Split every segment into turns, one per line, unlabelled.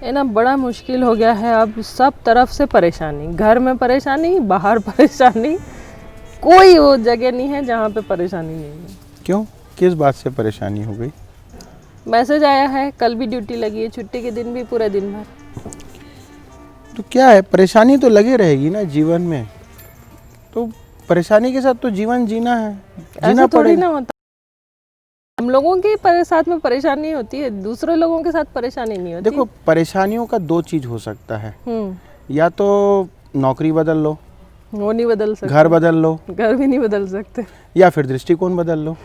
ये ना बड़ा मुश्किल हो गया है। अब सब तरफ से परेशानी, घर में परेशानी, बाहर परेशानी, कोई वो जगह नहीं है जहाँ पे परेशानी नहीं है।
क्यों, किस बात से परेशानी हो गई?
मैसेज आया है, कल भी ड्यूटी लगी है, छुट्टी के दिन भी पूरे दिन भर।
तो क्या है, परेशानी तो लगी रहेगी ना जीवन में। तो परेशानी के साथ तो जीवन जीना है, जीना
ऐसा थोड़ी
पड़ेगा।
ना होता। हम लोगों के साथ में परेशानी होती है, दूसरे लोगों के साथ परेशानी नहीं होती।
देखो, परेशानियों का दो चीज हो सकता है, या तो नौकरी बदल लो,
वो नहीं बदल सकते।
घर बदल लो,
घर भी नहीं बदल सकते।
या फिर दृष्टिकोण बदल लो।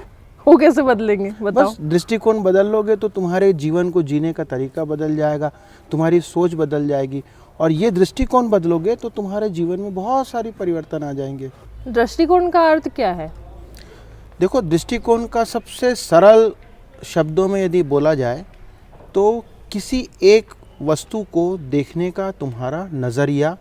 वो कैसे बदलेंगे बताओ?
बस दृष्टिकोण बदल लोगे तो तुम्हारे जीवन को जीने का तरीका बदल जाएगा, तुम्हारी सोच बदल जाएगी, और ये दृष्टिकोण बदलोगे तो तुम्हारे जीवन में बहुत सारी परिवर्तन आ जाएंगे।
दृष्टिकोण का अर्थ क्या है?
देखो, दृष्टिकोण का सबसे सरल शब्दों में यदि बोला जाए तो किसी एक वस्तु को देखने का तुम्हारा नज़रिया,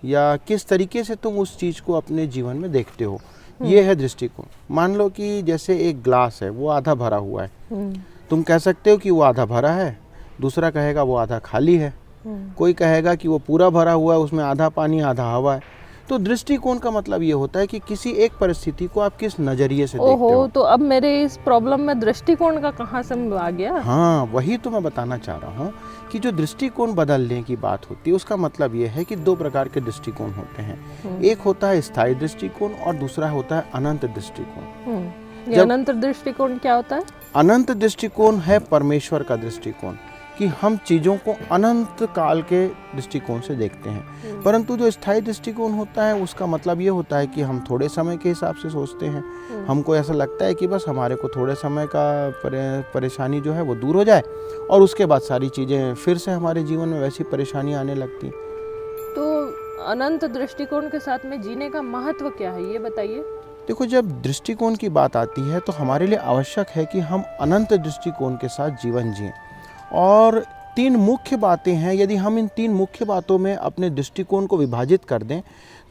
या किस तरीके से तुम उस चीज़ को अपने जीवन में देखते हो, ये है दृष्टिकोण। मान लो कि जैसे एक ग्लास है, वो आधा भरा हुआ है, तुम कह सकते हो कि वो आधा भरा है, दूसरा कहेगा वो आधा खाली है, कोई कहेगा कि वो पूरा भरा हुआ है, उसमें आधा पानी आधा हवा है। तो दृष्टिकोण का मतलब ये होता है कि किसी एक परिस्थिति को आप किस नजरिए से देखते हो।
तो अब मेरे इस प्रॉब्लम में दृष्टिकोण का कहाँ से आ गया?
हाँ, वही तो मैं बताना चाह रहा हूँ कि जो दृष्टिकोण बदलने की बात होती है उसका मतलब ये है कि दो प्रकार के दृष्टिकोण होते हैं। एक होता है स्थायी दृष्टिकोण और दूसरा होता है अनंत दृष्टिकोण।
ये अनंत दृष्टिकोण क्या होता है?
अनंत दृष्टिकोण है परमेश्वर का दृष्टिकोण, कि हम चीज़ों को अनंत काल के दृष्टिकोण से देखते हैं। परंतु जो स्थायी दृष्टिकोण होता है उसका मतलब ये होता है कि हम थोड़े समय के हिसाब से सोचते हैं। हमको ऐसा लगता है कि बस हमारे को थोड़े समय का परेशानी जो है वो दूर हो जाए, और उसके बाद सारी चीज़ें फिर से हमारे जीवन में वैसी परेशानी आने लगती।
तो अनंत दृष्टिकोण के साथ में जीने का महत्व क्या है, ये बताइए।
देखो, जब दृष्टिकोण की बात आती है तो हमारे लिए आवश्यक है कि हम अनंत दृष्टिकोण के साथ जीवन जिएं। और तीन मुख्य बातें हैं, यदि हम इन तीन मुख्य बातों में अपने दृष्टिकोण को विभाजित कर दें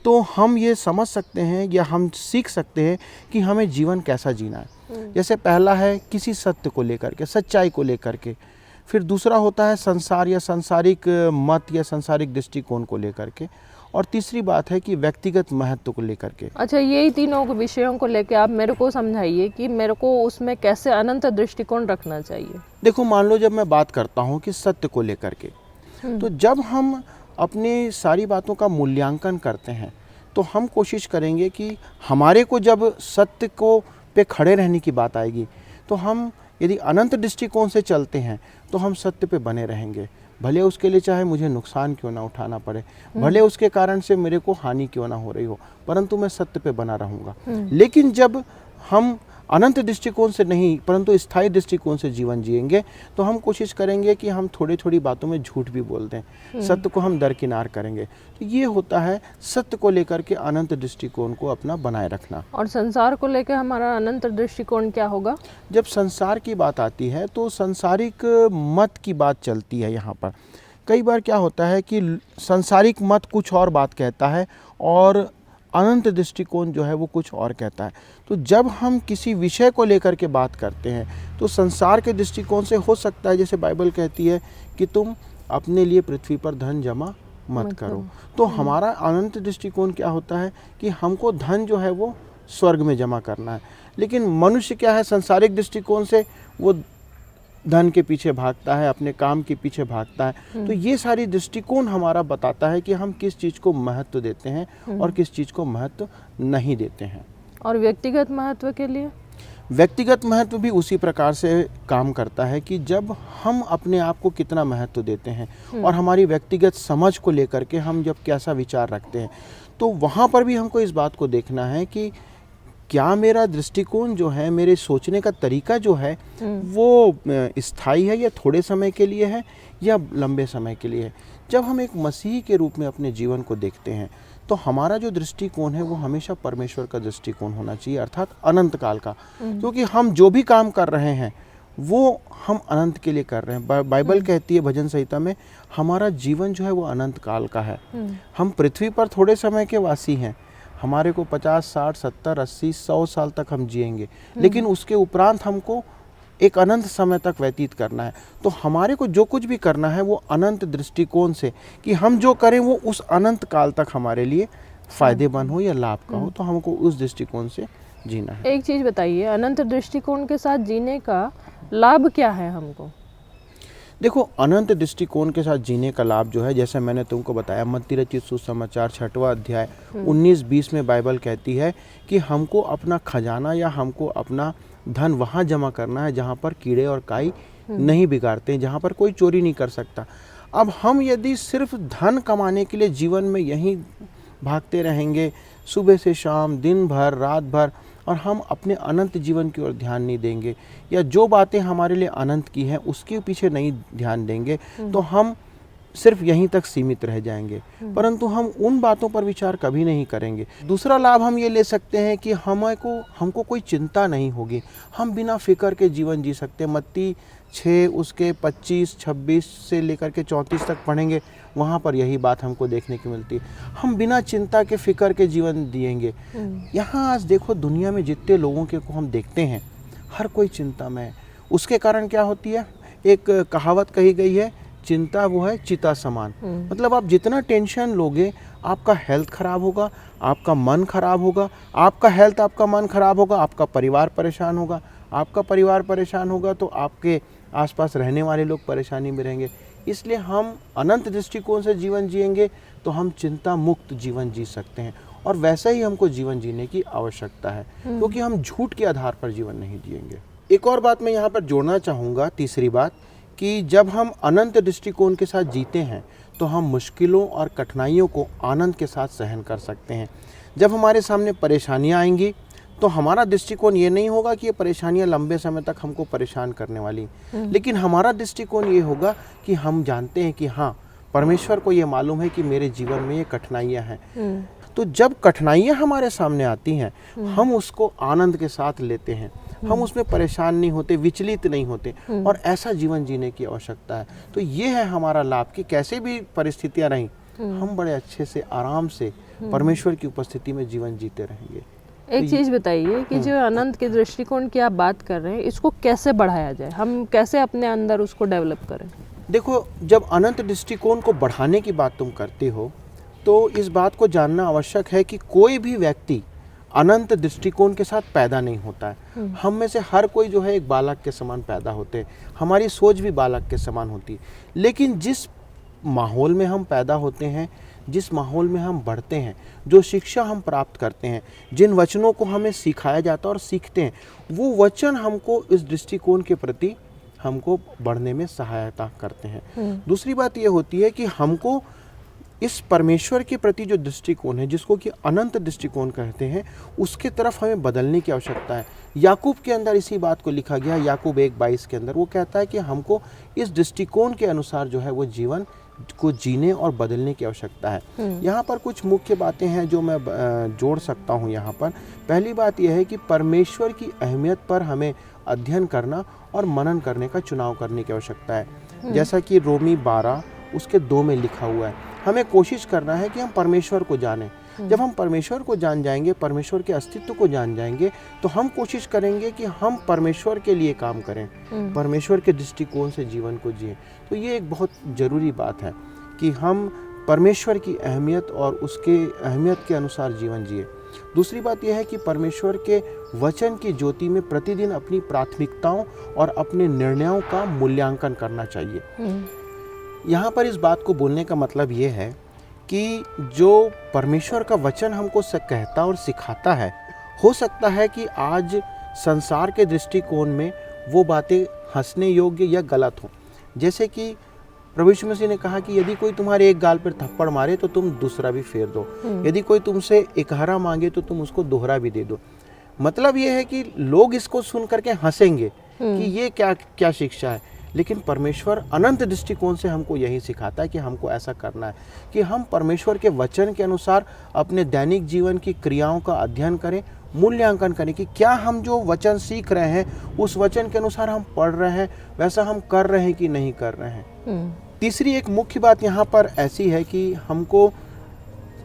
तो हम ये समझ सकते हैं या हम सीख सकते हैं कि हमें जीवन कैसा जीना है। जैसे पहला है किसी सत्य को लेकर के, सच्चाई को लेकर के। फिर दूसरा होता है संसार या सांसारिक मत या सांसारिक दृष्टिकोण को लेकर के। और तीसरी बात है कि व्यक्तिगत महत्व को लेकर के।
अच्छा, यही तीनों विषयों को लेकर आप मेरे को समझाइए कि मेरे को उसमें कैसे अनंत दृष्टिकोण रखना चाहिए।
देखो, मान लो जब मैं बात करता हूँ कि सत्य को लेकर के, तो जब हम अपनी सारी बातों का मूल्यांकन करते हैं तो हम कोशिश करेंगे कि हमारे को जब सत्य को पे खड़े रहने की बात आएगी तो हम यदि अनंत दृष्टिकोण से चलते हैं तो हम सत्य पे बने रहेंगे, भले उसके लिए चाहे मुझे नुकसान क्यों ना उठाना पड़े, भले उसके कारण से मेरे को हानि क्यों ना हो रही हो, परंतु मैं सत्य पे बना रहूँगा। लेकिन जब हम अनंत दृष्टिकोण से नहीं परंतु स्थायी दृष्टिकोण से जीवन जिएंगे तो हम कोशिश करेंगे कि हम थोड़ी थोड़ी बातों में झूठ भी बोल दें, सत्य को हम दरकिनार करेंगे। तो ये होता है सत्य को लेकर के अनंत दृष्टिकोण को अपना बनाए रखना।
और संसार को लेकर हमारा अनंत दृष्टिकोण क्या होगा?
जब संसार की बात आती है तो सांसारिक मत की बात चलती है। यहाँ पर कई बार क्या होता है कि सांसारिक मत कुछ और बात कहता है और अनंत दृष्टिकोण जो है वो कुछ और कहता है। तो जब हम किसी विषय को लेकर के बात करते हैं तो संसार के दृष्टिकोण से हो सकता है, जैसे बाइबल कहती है कि तुम अपने लिए पृथ्वी पर धन जमा मत करो। तो हमारा अनंत दृष्टिकोण क्या होता है कि हमको धन जो है वो स्वर्ग में जमा करना है। लेकिन मनुष्य क्या है, संसारिक दृष्टिकोण से वो धन के पीछे भागता है, अपने काम के पीछे भागता है। तो ये सारी दृष्टिकोण हमारा बताता है कि हम किस चीज़ को महत्व देते हैं और किस चीज़ को महत्व नहीं देते हैं।
और व्यक्तिगत महत्व के लिए?
व्यक्तिगत महत्व भी उसी प्रकार से काम करता है कि जब हम अपने आप को कितना महत्व देते हैं और हमारी व्यक्तिगत समझ को लेकर के हम जब कैसा विचार रखते हैं, तो वहाँ पर भी हमको इस बात को देखना है कि क्या मेरा दृष्टिकोण जो है, मेरे सोचने का तरीका जो है वो स्थायी है या थोड़े समय के लिए है या लंबे समय के लिए है। जब हम एक मसीही के रूप में अपने जीवन को देखते हैं तो हमारा जो दृष्टिकोण है वो हमेशा परमेश्वर का दृष्टिकोण होना चाहिए, अर्थात अनंत काल का। क्योंकि हम जो भी काम कर रहे हैं वो हम अनंत के लिए कर रहे हैं। बाइबल कहती है भजन संहिता में, हमारा जीवन जो है वो अनंत काल का है। हम पृथ्वी पर थोड़े समय के वासी हैं, हमारे को 50, 60, 70, 80, 100 साल तक हम जिएंगे, लेकिन उसके उपरांत हमको एक अनंत समय तक व्यतीत करना है। तो हमारे को जो कुछ भी करना है वो अनंत दृष्टिकोण से, कि हम जो करें वो उस अनंत काल तक हमारे लिए फायदेमंद हो या लाभ का हो, तो हमको उस दृष्टिकोण से जीना है।
एक चीज़ बताइए, अनंत दृष्टिकोण के साथ जीने का लाभ क्या है हमको?
देखो, अनंत दृष्टिकोण के साथ जीने का लाभ जो है, जैसे मैंने तुमको बताया, मत्ती रचित सुसमाचार 6वां अध्याय 19-20 में बाइबल कहती है कि हमको अपना खजाना या हमको अपना धन वहाँ जमा करना है जहाँ पर कीड़े और काई नहीं बिगाड़ते हैं, जहाँ पर कोई चोरी नहीं कर सकता। अब हम यदि सिर्फ धन कमाने के लिए जीवन में यहीं भागते रहेंगे सुबह से शाम, दिन भर, रात भर, और हम अपने अनंत जीवन की ओर ध्यान नहीं देंगे, या जो बातें हमारे लिए अनंत की हैं उसके पीछे नहीं ध्यान देंगे, तो हम सिर्फ यहीं तक सीमित रह जाएंगे, परंतु हम उन बातों पर विचार कभी नहीं करेंगे। दूसरा लाभ हम ये ले सकते हैं कि हमको कोई चिंता नहीं होगी, हम बिना फिक्र के जीवन जी सकते हैं। मत्ती 6 उसके 25-26 से लेकर के 34 तक पढ़ेंगे, वहाँ पर यही बात हमको देखने की मिलती है। हम बिना चिंता के फिक्र के जीवन जिएंगे। यहाँ आज देखो, दुनिया में जितने लोगों के को हम देखते हैं, हर कोई चिंता में है। उसके कारण क्या होती है, एक कहावत कही गई है, चिंता वो है चिता समान। मतलब आप जितना टेंशन लोगे, आपका हेल्थ खराब होगा, आपका मन खराब होगा, आपका हेल्थ आपका मन खराब होगा, आपका परिवार परेशान होगा, आपका परिवार परेशान होगा तो आपके आसपास रहने वाले लोग परेशानी में रहेंगे। इसलिए हम अनंत दृष्टिकोण से जीवन जिएंगे तो हम चिंता मुक्त जीवन जी सकते हैं, और वैसा ही हमको जीवन जीने की आवश्यकता है, क्योंकि हम झूठ के आधार पर जीवन नहीं जिएंगे। एक और बात मैं यहाँ पर जोड़ना चाहूँगा, तीसरी बात, कि जब हम अनंत दृष्टिकोण के साथ जीते हैं तो हम मुश्किलों और कठिनाइयों को आनंद के साथ सहन कर सकते हैं। जब हमारे सामने परेशानियाँ आएंगी तो हमारा दृष्टिकोण ये नहीं होगा कि ये परेशानियाँ लंबे समय तक हमको परेशान करने वाली, लेकिन हमारा दृष्टिकोण ये होगा कि हम जानते हैं कि हाँ, परमेश्वर को ये मालूम है कि मेरे जीवन में ये कठिनाइयाँ हैं। तो जब कठिनाइयाँ हमारे सामने आती हैं, हम उसको आनंद के साथ लेते हैं, हम उसमें परेशान नहीं होते, विचलित नहीं होते, और ऐसा जीवन जीने की आवश्यकता है। तो ये है हमारा लाभ कि कैसे भी परिस्थितियाँ रहीं, हम बड़े अच्छे से, आराम से परमेश्वर की उपस्थिति में जीवन जीते रहेंगे।
एक चीज़ बताइए कि जो अनंत के दृष्टिकोण की आप बात कर रहे हैं, इसको कैसे बढ़ाया जाए, हम कैसे अपने अंदर उसको डेवलप करें?
देखो, जब अनंत दृष्टिकोण को बढ़ाने की बात तुम करते हो, तो इस बात को जानना आवश्यक है कि कोई भी व्यक्ति अनंत दृष्टिकोण के साथ पैदा नहीं होता है। हम में से हर कोई जो है एक बालक के समान पैदा होते हैं, हमारी सोच भी बालक के समान होती है, लेकिन जिस माहौल में हम पैदा होते हैं, जिस माहौल में हम बढ़ते हैं, जो शिक्षा हम प्राप्त करते हैं, जिन वचनों को हमें सिखाया जाता है और सीखते हैं, वो वचन हमको इस दृष्टिकोण के प्रति हमको बढ़ने में सहायता करते हैं। दूसरी बात ये होती है कि हमको इस परमेश्वर के प्रति जो दृष्टिकोण है, जिसको कि अनंत दृष्टिकोण कहते हैं, उसके तरफ हमें बदलने की आवश्यकता है। याकूब के अंदर इसी बात को लिखा गया है, याकूब 1:22 के अंदर वो कहता है कि हमको इस दृष्टिकोण के अनुसार जो है वो जीवन को जीने और बदलने की आवश्यकता है। यहाँ पर कुछ मुख्य बातें हैं जो मैं जोड़ सकता हूँ यहाँ पर। पहली बात यह है कि परमेश्वर की अहमियत पर हमें अध्ययन करना और मनन करने का चुनाव करने की आवश्यकता है। जैसा कि रोमी 12 उसके 2 में लिखा हुआ है, हमें कोशिश करना है कि हम परमेश्वर को जानें। जब हम परमेश्वर को जान जाएंगे, परमेश्वर के अस्तित्व को जान जाएंगे, तो हम कोशिश करेंगे कि हम परमेश्वर के लिए काम करें, परमेश्वर के दृष्टिकोण से जीवन को जिए। तो ये एक बहुत ज़रूरी बात है कि हम परमेश्वर की अहमियत और उसके अहमियत के अनुसार जीवन जिए। दूसरी बात यह है कि परमेश्वर के वचन की ज्योति में प्रतिदिन अपनी प्राथमिकताओं और अपने निर्णयों का मूल्यांकन करना चाहिए। यहाँ पर इस बात को बोलने का मतलब ये है कि जो परमेश्वर का वचन हमको कहता और सिखाता है, हो सकता है कि आज संसार के दृष्टिकोण में वो बातें हंसने योग्य या गलत हों। जैसे कि प्रभु यीशु मसीह ने कहा कि यदि कोई तुम्हारे एक गाल पर थप्पड़ मारे तो तुम दूसरा भी फेर दो, यदि कोई तुमसे इकहरा मांगे तो तुम उसको दोहरा भी दे दो। मतलब ये है कि लोग इसको सुन करके हंसेंगे कि ये क्या शिक्षा है, लेकिन परमेश्वर अनंत दृष्टिकोण से हमको यही सिखाता है कि हमको ऐसा करना है कि हम परमेश्वर के वचन के अनुसार अपने दैनिक जीवन की क्रियाओं का अध्ययन करें, मूल्यांकन करें कि क्या हम जो वचन सीख रहे हैं उस वचन के अनुसार हम पढ़ रहे हैं, वैसा हम कर रहे हैं कि नहीं कर रहे हैं। तीसरी एक मुख्य बात यहाँ पर ऐसी है कि हमको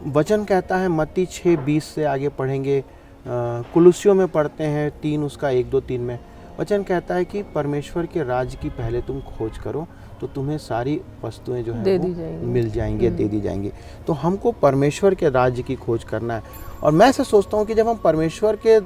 वचन कहता है, मत्ती 6:20 से आगे पढ़ेंगे, कुलुस्सियों में पढ़ते हैं 3 उसका 1-2-3 में, वचन कहता है कि परमेश्वर के राज्य की पहले तुम खोज करो तो तुम्हें सारी वस्तुएं जो है
दे
वो
दी जाएंगी।
मिल जाएंगे, दे दी जाएंगी। तो हमको परमेश्वर के राज्य की खोज करना है। और मैं ऐसा सोचता हूँ कि जब हम परमेश्वर के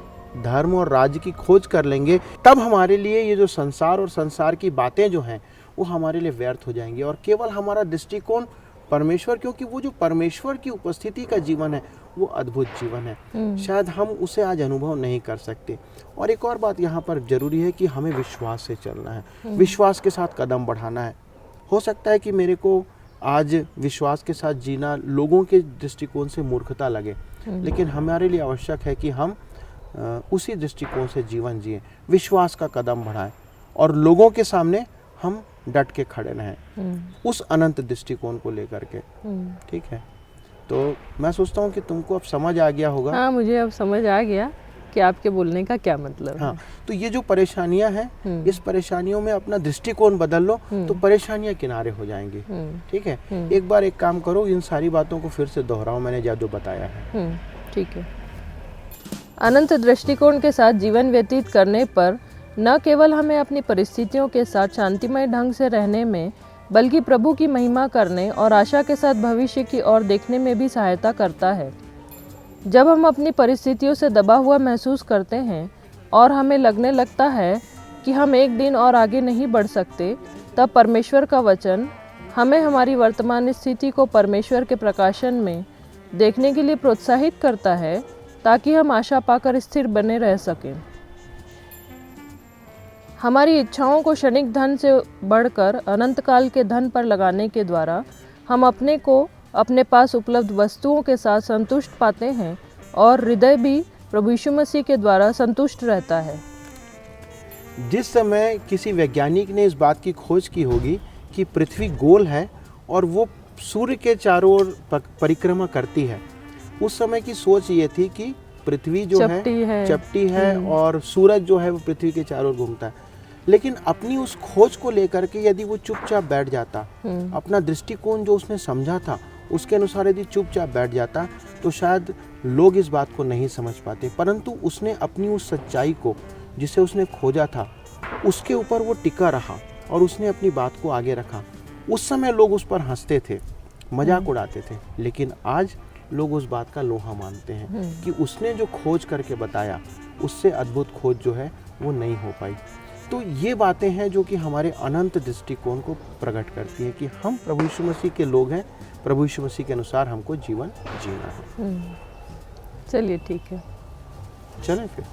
धर्म और राज्य की खोज कर लेंगे तब हमारे लिए ये जो संसार और संसार की बातें जो हैं वो हमारे लिए व्यर्थ हो जाएंगी और केवल हमारा दृष्टिकोण परमेश्वर, क्योंकि वो जो परमेश्वर की उपस्थिति का जीवन है वो अद्भुत जीवन है, शायद हम उसे आज अनुभव नहीं कर सकते। और एक और बात यहाँ पर जरूरी है कि हमें विश्वास से चलना है, विश्वास के साथ कदम बढ़ाना है। हो सकता है कि मेरे को आज विश्वास के साथ जीना लोगों के दृष्टिकोण से मूर्खता लगे, लेकिन हमारे लिए आवश्यक है कि हम उसी दृष्टिकोण से जीवन जिए, विश्वास का कदम बढ़ाएं और लोगों के सामने हम डट के खड़े रहें उस अनंत दृष्टिकोण को लेकर के। ठीक है, तो मैं सोचता हूँ कि तुमको अब समझ आ गया होगा।
हाँ, मुझे अब समझ आ गया कि आपके बोलने का क्या मतलब है।
हाँ, तो ये जो परेशानियां हैं इस परेशानियों में अपना दृष्टिकोण बदल लो तो परेशानियां किनारे हो जाएंगी। ठीक है, एक बार एक काम करो, इन सारी बातों को फिर से दोहराओ मैंने जो बताया है।
ठीक है। अनंत दृष्टिकोण के साथ जीवन व्यतीत करने पर न केवल हमें अपनी परिस्थितियों के साथ शांतिमय ढंग से रहने में बल्कि प्रभु की महिमा करने और आशा के साथ भविष्य की ओर देखने में भी सहायता करता है। जब हम अपनी परिस्थितियों से दबा हुआ महसूस करते हैं और हमें लगने लगता है कि हम एक दिन और आगे नहीं बढ़ सकते, तब परमेश्वर का वचन हमें हमारी वर्तमान स्थिति को परमेश्वर के प्रकाशन में देखने के लिए प्रोत्साहित करता है ताकि हम आशा पाकर स्थिर बने रह सकें। हमारी इच्छाओं को क्षणिक धन से बढ़कर अनंत काल के धन पर लगाने के द्वारा हम अपने को अपने पास उपलब्ध वस्तुओं के साथ संतुष्ट पाते हैं और हृदय भी प्रभु यीशु मसीह के द्वारा संतुष्ट रहता है।
जिस समय किसी वैज्ञानिक ने इस बात की खोज की होगी कि पृथ्वी गोल है और वो सूर्य के चारों ओर परिक्रमा करती है, उस समय की सोच ये थी कि पृथ्वी जो चपटी है और सूरज जो है वो पृथ्वी के चारों ओर घूमता है। लेकिन अपनी उस खोज को लेकर के यदि वो चुपचाप बैठ जाता, अपना दृष्टिकोण जो उसने समझा था उसके अनुसार यदि चुपचाप बैठ जाता, तो शायद लोग इस बात को नहीं समझ पाते। परंतु उसने अपनी उस सच्चाई को जिसे उसने खोजा था उसके ऊपर वो टिका रहा और उसने अपनी बात को आगे रखा। उस समय लोग उस पर हंसते थे, मजाक उड़ाते थे, लेकिन आज लोग उस बात का लोहा मानते हैं कि उसने जो खोज करके बताया उससे अद्भुत खोज जो है वो नहीं हो पाई। तो ये बातें हैं जो कि हमारे अनंत दृष्टिकोण को प्रकट करती हैं कि हम प्रभु यीशु मसीह के लोग हैं, प्रभु यीशु मसीह के अनुसार हमको जीवन जीना है।
चलिए ठीक है,
चलें फिर।